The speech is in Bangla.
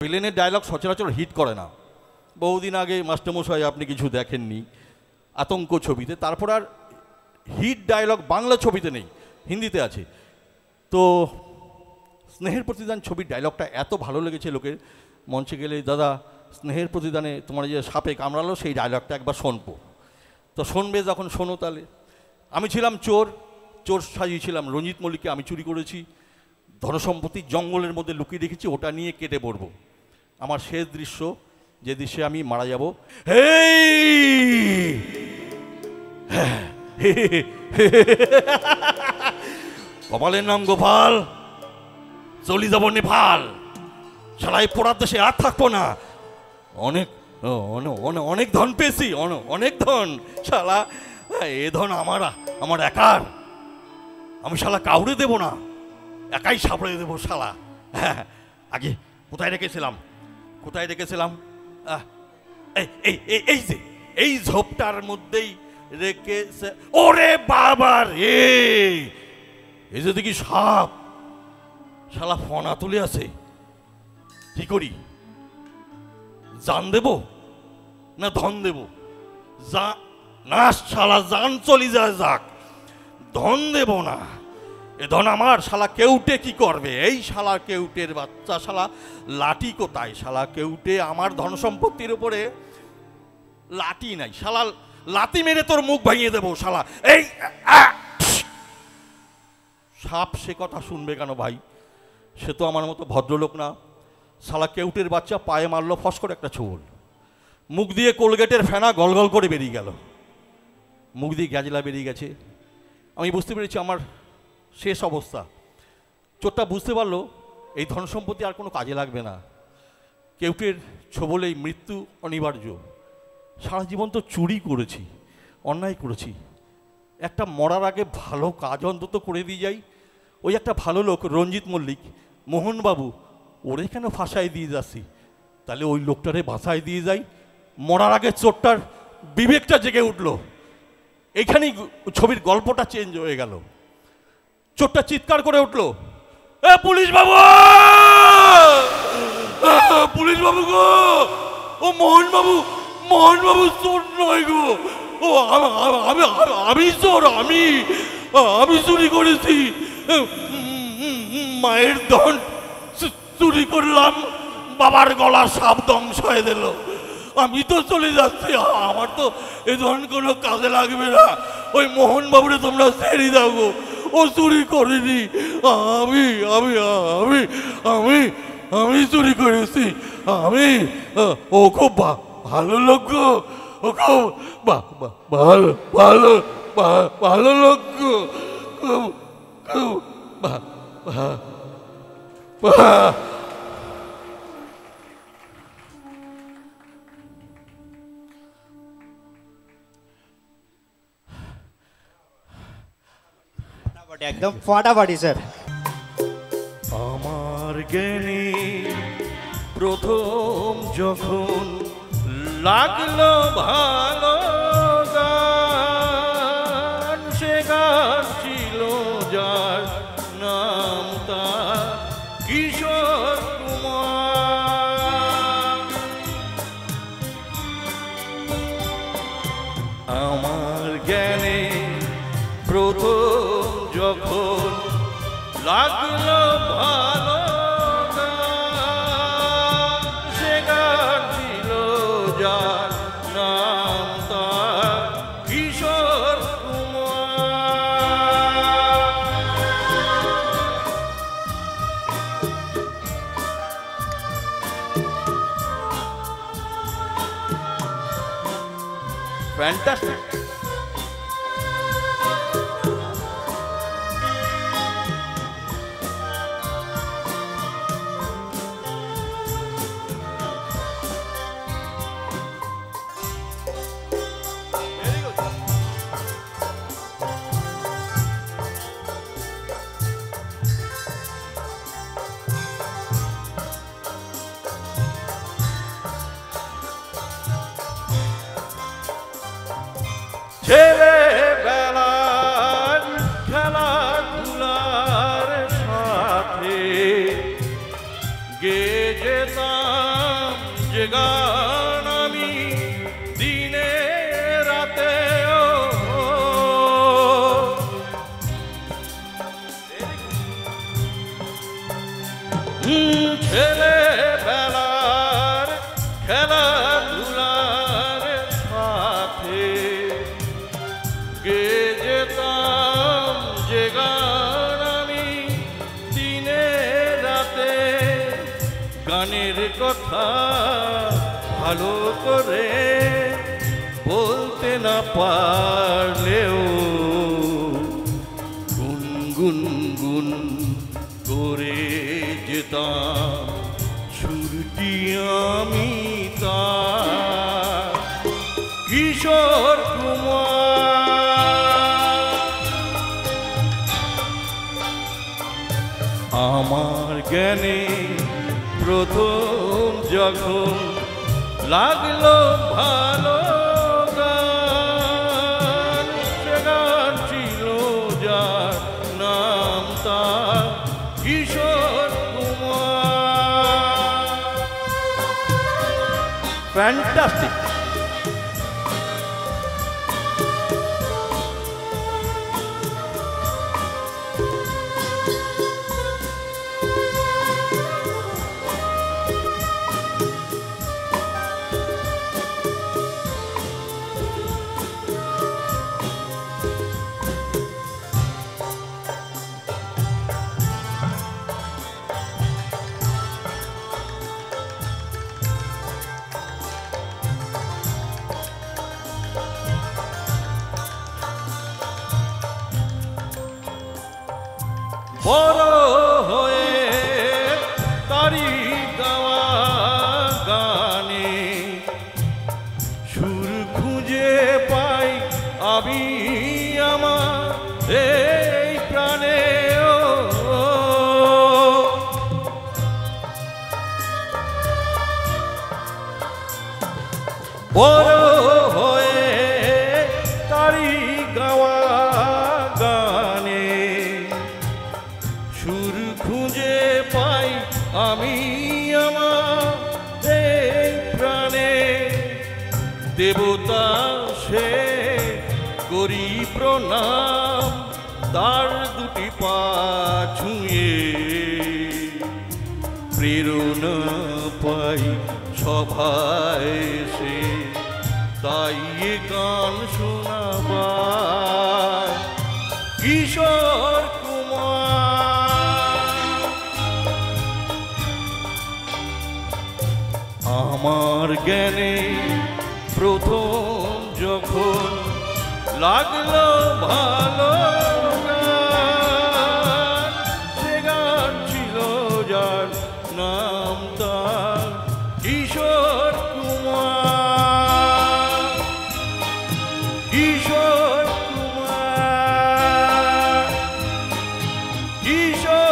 প্লেনের ডায়লগ সচরাচর হিট করে না। বহুদিন আগে মাস্টারমশাই আপনি কিছু দেখেননি আতঙ্ক ছবিতে, তারপর আর হিট ডায়লগ বাংলা ছবিতে নেই, হিন্দিতে আছে। তো স্নেহের প্রতিদান ছবির ডায়লগটা এত ভালো লেগেছে লোকের, মঞ্চে গেলে দাদা স্নেহের প্রতিদানে তোমার যে সাপে কামড়ালো সেই ডায়লগটা একবার শুনবো। তো শুনবে যখন শোনো তাহলে। আমি ছিলাম চোর, চোর সাজিয়েছিলাম রঞ্জিত মল্লিককে, আমি চুরি করেছি, ধনসম্পত্তি জঙ্গলের মধ্যে লুকিয়ে রেখেছি, ওটা নিয়ে কেটে পড়বো। আমার শেষ দৃশ্য যে দৃশ্যে আমি মারা যাব, কপালের নাম গোপাল, চলি যাব নেপাল, সারাই পড়ার দেশে আর থাকবো না, অনেক অনেক ধন পেয়েছি, অনেক ধন, শালা এ ধন আমার একার, আমি শালা কাউরে দেব না, একাই সাপড়ে দেবো শালা। আগে কোথায় রেখেছিলাম এই যে এই ঝোপটার মধ্যেই রেখেছে। ওরে বাবা রে, এই যে দেখি সাপ, শালা ফনা তুলে আছে, কি করি? জান দেব না ধন দেব? না শালা জান চলি যায় যাক, ধন দেব না, এ ধন আমার। শালা কেউটে কি করবে? এই শালা কেউটের বাচ্চা, শালা লাঠি কোথায়? শালা কেউটে আমার ধন সম্পত্তির উপরে লাঠি নাই, শালা লাঠি মেরে তোর মুখ ভাঙিয়ে দেবো শালা। এই সাপ সে কথা শুনবে কেন ভাই? সে তো আমার মতো ভদ্রলোক না। শালা কেউটের বাচ্চা পায়ে মারলো, ফস করে একটা ছোবল, মুখ দিয়ে কোলগেটের ফেনা গলগল করে বেরিয়ে গেল, মুখ দিয়ে গ্যাজলা বেরিয়ে গেছে। আমি বুঝতে পেরেছি আমার শেষ অবস্থা। চোরটা বুঝতে পারলো এই ধন সম্পত্তি আর কোনো কাজে লাগবে না, কেউটের ছোবলেই মৃত্যু অনিবার্য। সারা জীবন তো চুরি করেছি, অন্যায় করেছি, একটা মরার আগে ভালো কাজ অন্তত করে দিয়ে যাই। ওই একটা ভালো লোক রঞ্জিত মল্লিক, মোহনবাবু, ওরে কেন ফাঁসাই দিয়ে যাচ্ছি? তাহলে ওই লোকটারে ভাষায় দিয়ে যাই, মরার আগে চোরটার বিবেকটা জেগে উঠলো। এইখানেই ছবির গল্পটা চেঞ্জ হয়ে গেল। চোরটা চিৎকার করে উঠলো, এ পুলিশ বাবু, পুলিশ বাবু গো, ও মোহন বাবু চোর নয় গো, ও আমি চোর, আমি চুরি করেছি, মায়ের ধন চুরি করলাম, বাবার গলা সাপ ধ্বংস হয়ে দিল, আমি তো চলে যাচ্ছি, আমার তো এ ধন কোনো কাজে লাগবে না, ওই মোহন বাবুরে তোমরা ছেড়ে দাও গো, ও চুরি করিনি, আমি আমি আমি আমি আমি চুরি করেছি, আমি। ও খুব ভালো লোক গো, ও খুব ভালো ভালো ভালো লোক গো, খুব একদম ফাটাফাটি স্যার। আমার জ্ঞানে প্রথম যখন লাগলো ভালো গান, সে গান ছিল যার নাম তার কিশোর কুমার। আমার জ্ঞানে প্রথম যখন লাগলো ভালো গান, সে গান ছিল যার নাম তার কিশোর কুমার। ফ্যান্টাস্টিক। গান আমি দিনে রাতে ছেলে বেলার খেলাধুলার সাথে গে যেতাম যে গান আমি দিনে রাতে গানের কথা ভালো করে বলতে না পারলেও গুনগুন গুন করে যেতাম সুরটি আমি তার কিশোর কুমার। আমার জ্ঞানে প্রথম যখন লাগলো ভালো গান, সে গান ছিল যার নাম তার কিশোর কুমার। ফ্যান্টাস্টিক। বড় হয়ে তারি গাওয়া গানে সুর খুঁজে পাই আমি আমার এই প্রাণে। বড় হয়ে তারি গাওয়া গানে সুর খুঁজে পাই আমি আমার এই প্রাণে। দেবতা সে করি প্রণাম তার দুটি পা ছুঁয়ে, প্রেরণা পাই সভায় সে তাই এ গান শোনাবার কিশোর কুমার। আমার জ্ঞানে প্রথম যখন লাগলো ভালো গান, সে গান ছিল যার নাম তার কিশোর কুমার। কিশোর কুমার, কিশোর